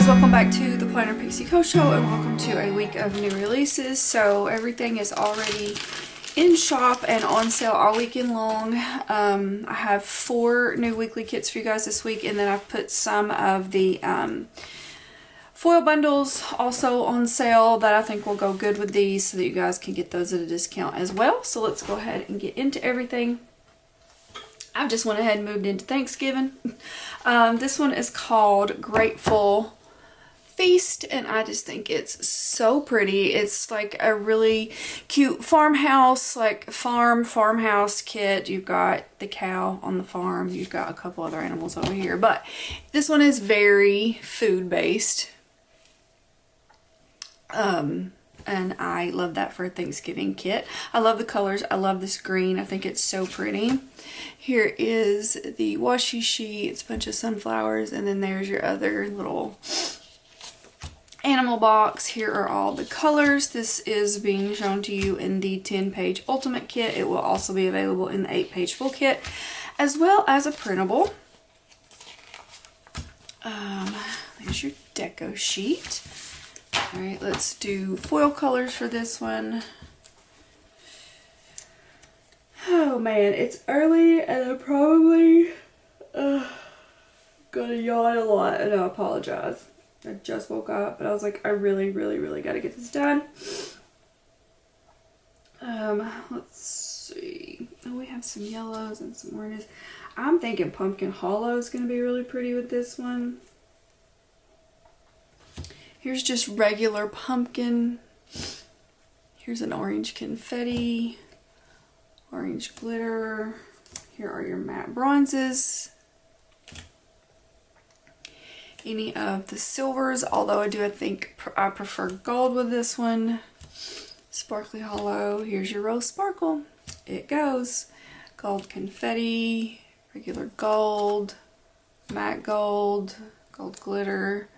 guys, welcome back to the Planner Pixie Co Show and welcome to a week of new releases. So everything is already in shop and on sale all weekend long. I have 4 new weekly kits for you guys this week, and then I've put some of the foil bundles also on sale that I think will go good with these so that you guys can get those at a discount as well. So let's go ahead and get into everything. I just went ahead and moved into Thanksgiving. This one is called Grateful Feast, and I just think it's so pretty. It's like a really cute farmhouse, like farmhouse kit. You've got the cow on the farm. You've got a couple other animals over here, but this one is very food based. And I love that for a Thanksgiving kit. I love the colors. I love this green. I think it's so pretty. Here is the washi sheet. It's a bunch of sunflowers, and then there's your other little animal box. Here are all the colors. This is being shown to you in the 10-page ultimate kit. It will also be available in the 8-page full kit, as well as a printable. There's your deco sheet. Alright, let's do foil colors for this one. Oh man, it's early and I'm probably gonna yawn a lot, and I apologize. I just woke up, but I was like, I really gotta get this done. Let's see. Oh, we have some yellows and some oranges. I'm thinking Pumpkin Hollow is gonna be really pretty with this one. Here's just regular pumpkin. Here's an orange confetti, orange glitter. Here are your matte bronzes. Any of the silvers, although I think I prefer gold with this one. Sparkly Hollow. Here's your Rose Sparkle. It goes. Gold confetti, regular gold, matte gold, gold glitter,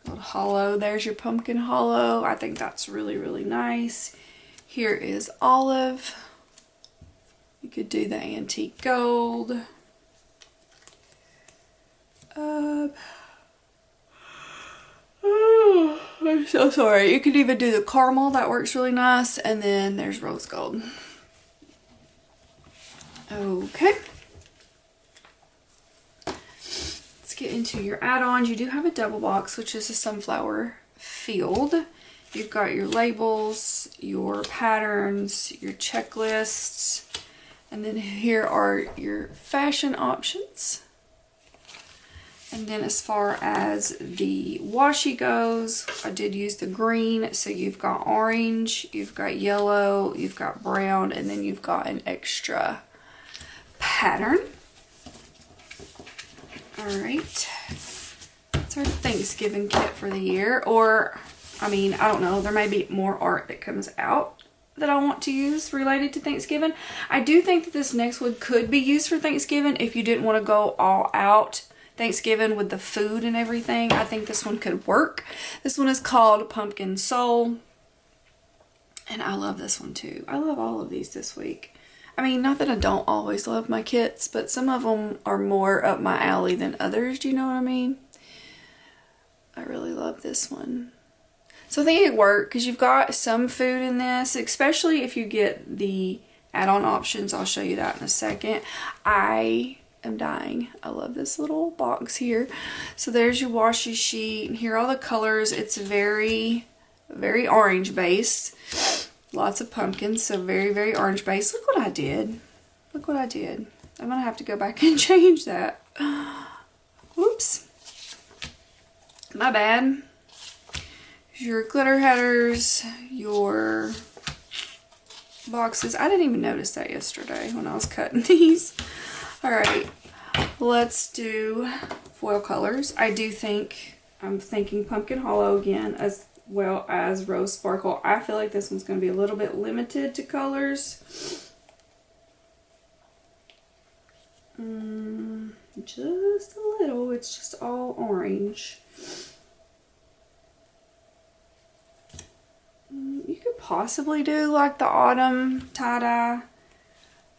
gold hollow. There's your Pumpkin Hollow. I think that's really nice. Here is olive. You could do the antique gold. Oh, I'm so sorry. You could even do the caramel. That works really nice. And then there's rose gold. Okay. Get into your add-ons. You do have a double box, which is a sunflower field. You've got your labels, your patterns, your checklists, and then here are your fashion options. And then as far as the washi goes, I did use the green, so you've got orange, you've got yellow, you've got brown, and then you've got an extra pattern. Alright, that's our Thanksgiving kit for the year. Or, I mean, I don't know, there may be more art that comes out that I want to use related to Thanksgiving. I do think that this next one could be used for Thanksgiving if you didn't want to go all out Thanksgiving with the food and everything. I think this one could work. This one is called Pumpkin Soul, and I love this one too. I love all of these this week. I mean, not that I don't always love my kits, but some of them are more up my alley than others. Do you know what I mean? I really love this one. So I think it worked because you've got some food in this, especially if you get the add-on options. I'll show you that in a second. I am dying. I love this little box here. So there's your washi sheet. And here are all the colors. It's very orange based. Lots of pumpkins, so very orange base. Look what I did. Look what I did. I'm gonna have to go back and change that. Whoops. My bad. Your glitter headers, your boxes. I didn't even notice that yesterday when I was cutting these. Alright, let's do foil colors. I'm thinking Pumpkin Hollow again, as well as Rose Sparkle. I feel like this one's going to be a little bit limited to colors. Just a little. It's just all orange. You could possibly do like the autumn tie-dye.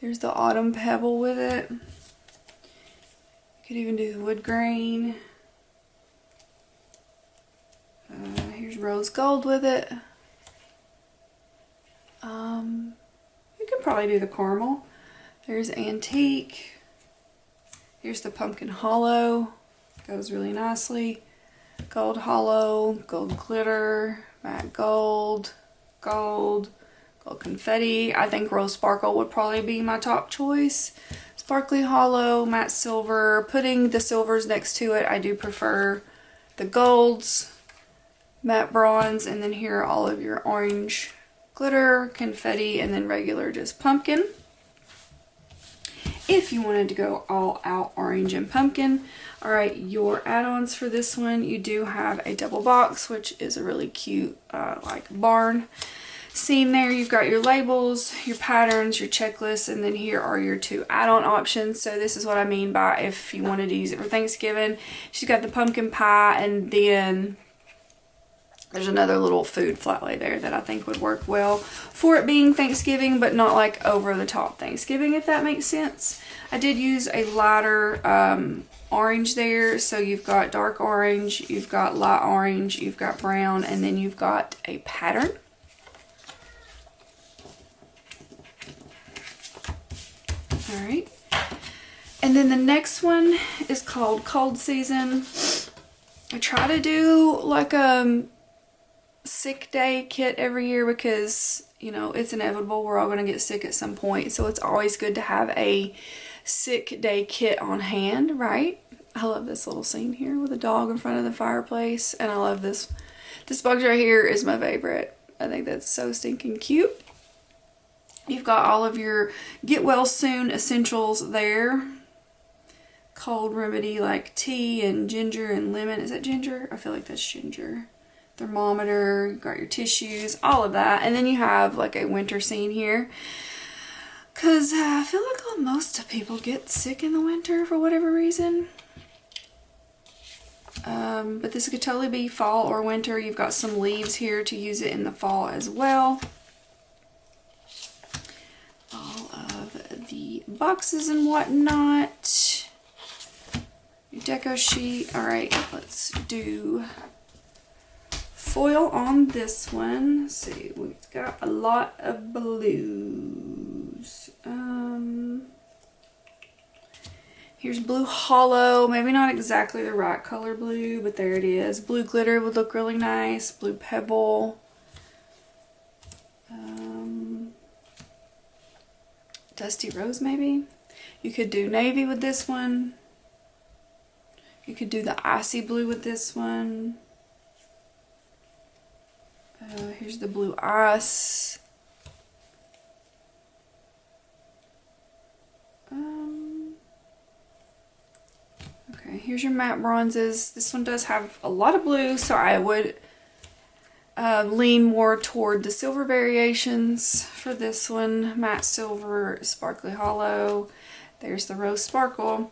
There's the autumn pebble with it. You could even do the wood grain. rose gold with it. You could probably do the caramel. There's antique. Here's the pumpkin hollow. Goes really nicely. Gold hollow, gold glitter, matte gold, gold, gold confetti. I think rose sparkle would probably be my top choice. Sparkly hollow, matte silver. Putting the silvers next to it, I do prefer the golds, matte bronze, and then here are all of your orange glitter, confetti, and then regular just pumpkin. If you wanted to go all out orange and pumpkin. Alright, your add-ons for this one, you do have a double box, which is a really cute like barn scene there. You've got your labels, your patterns, your checklists, and then here are your 2 add-on options. So this is what I mean by if you wanted to use it for Thanksgiving. She's got the pumpkin pie, and then there's another little food flat lay there that I think would work well for it being Thanksgiving, but not like over the top Thanksgiving, if that makes sense. I did use a lighter orange there, so you've got dark orange, you've got light orange, you've got brown, and then you've got a pattern. Alright, and then the next one is called Cold Season. I try to do like a sick day kit every year because, you know, it's inevitable. We're all going to get sick at some point, so it's always good to have a sick day kit on hand, right? I love this little scene here with a dog in front of the fireplace, and I love this. This box right here is my favorite. I think that's so stinking cute. You've got all of your get well soon essentials there. Cold remedy like tea and ginger and lemon. Is that ginger? I feel like that's ginger. Thermometer, you've got your tissues, all of that. And then you have like a winter scene here. Because I feel like most people get sick in the winter for whatever reason. But this could totally be fall or winter. You've got some leaves here to use it in the fall as well. All of the boxes and whatnot. Your deco sheet. Alright, let's do foil on this one. Let's see, we've got a lot of blues. Here's blue hollow, maybe not exactly the right color blue, but there it is. Blue glitter would look really nice. Blue pebble. Dusty rose maybe. You could do navy with this one. You could do the icy blue with this one. Here's the blue ice. Okay, here's your matte bronzes. This one does have a lot of blue, so I would lean more toward the silver variations for this one. Matte silver, sparkly hollow. There's the rose sparkle.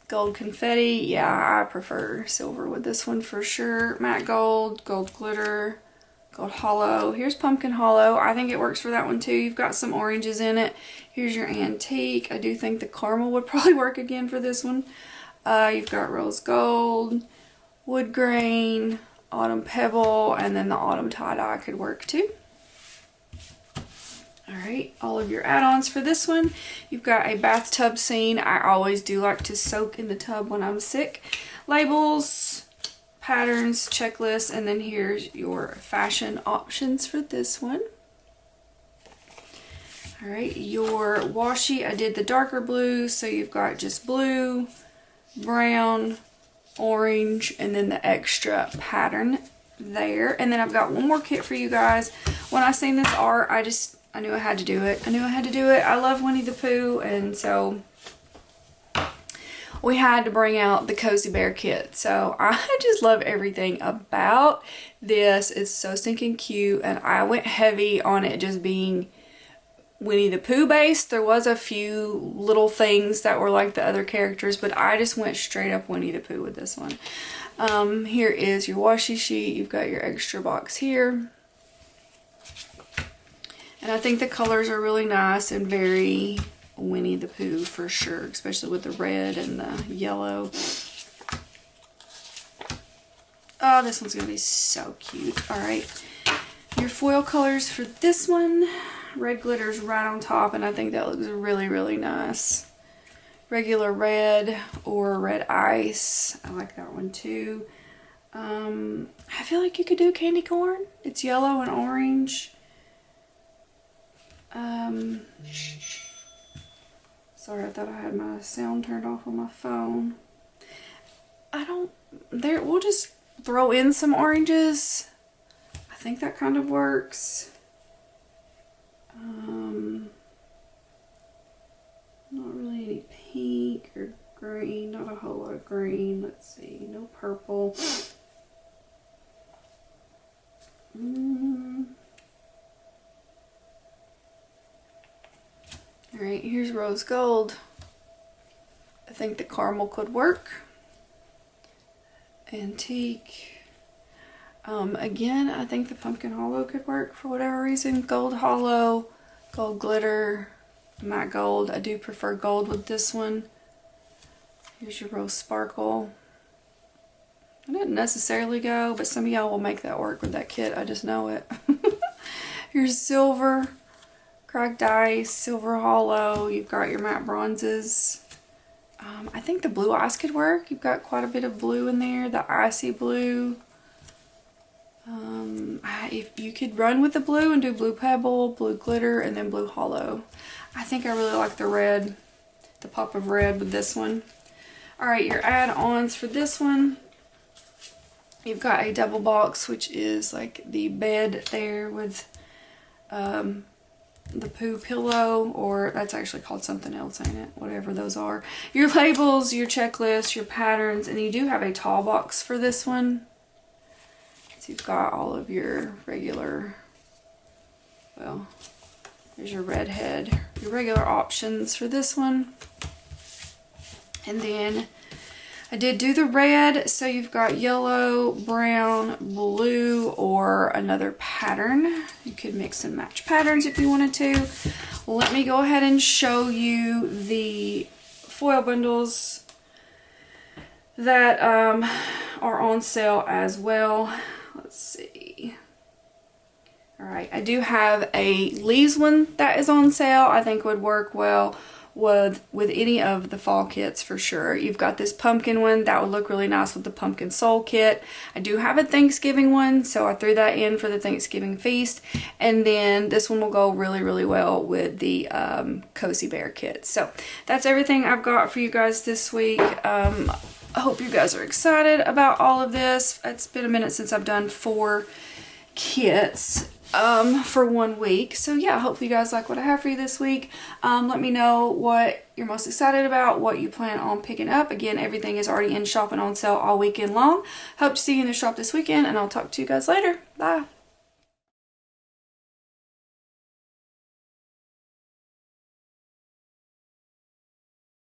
Gold confetti. Yeah, I prefer silver with this one for sure. Matte gold, gold glitter, gold hollow. Here's pumpkin hollow. I think it works for that one too. You've got some oranges in it. Here's your antique. I do think the caramel would probably work again for this one. You've got rose gold, wood grain, autumn pebble, and then the autumn tie-dye could work too. Alright, all of your add-ons for this one. You've got a bathtub scene. I always do like to soak in the tub when I'm sick. Labels, patterns, checklists, and then here's your fashion options for this one. Alright, your washi, I did the darker blue, so you've got just blue, brown, orange, and then the extra pattern there. And then I've got one more kit for you guys. When I seen this art, I knew I had to do it. I love Winnie the Pooh, and so we had to bring out the Cozy Bear kit. So I just love everything about this. It's so stinking cute, and I went heavy on it just being Winnie the Pooh based. There was a few little things that were like the other characters, but I just went straight up Winnie the Pooh with this one. Here is your washi sheet. You've got your extra box here. And I think the colors are really nice and very Winnie the Pooh for sure, especially with the red and the yellow. Oh, this one's gonna be so cute. All right, your foil colors for this one. Red glitter's right on top, and I think that looks really, really nice. Regular red or red ice. I like that one too. I feel like you could do candy corn. It's yellow and orange. Sorry, I thought I had my sound turned off on my phone. We'll just throw in some oranges. I think that kind of works. Not really any pink or green, not a whole lot of green. Let's see, no purple. Alright, here's rose gold. I think the caramel could work. Antique. Again, I think the pumpkin hollow could work for whatever reason. Gold hollow, gold glitter, matte gold. I do prefer gold with this one. Here's your rose sparkle. I didn't necessarily go, but some of y'all will make that work with that kit. I just know it. Here's silver, cracked ice, silver hollow. You've got your matte bronzes. I think the blue ice could work. You've got quite a bit of blue in there, the icy blue. If you could run with the blue and do blue pebble, blue glitter, and then blue hollow. I think I really like the red, the pop of red with this one. Alright, your add-ons for this one. You've got a double box, which is like the bed there with the poo pillow, or that's actually called something else, ain't it? Whatever those are. Your labels, your checklist, your patterns, and you do have a tall box for this one. So you've got all of your regular, well, there's your red head, your regular options for this one. And then I did do the red, so you've got yellow, brown, blue, or another pattern. You could mix and match patterns if you wanted to. Let me go ahead and show you the foil bundles that are on sale as well. Let's see. Alright, I do have a leaves one that is on sale. I think would work well with any of the fall kits for sure. You've got this pumpkin one that would look really nice with the pumpkin soul kit. I do have a Thanksgiving one, so I threw that in for the Thanksgiving feast. And then this one will go really, really well with the Cozy Bear kit. So that's everything I've got for you guys this week. I hope you guys are excited about all of this. It's been a minute since I've done 4 kits for 1 week. So yeah, hopefully you guys like what I have for you this week. Let me know what you're most excited about, what you plan on picking up. Again, everything is already in shop and on sale all weekend long. Hope to see you in the shop this weekend, and I'll talk to you guys later. Bye.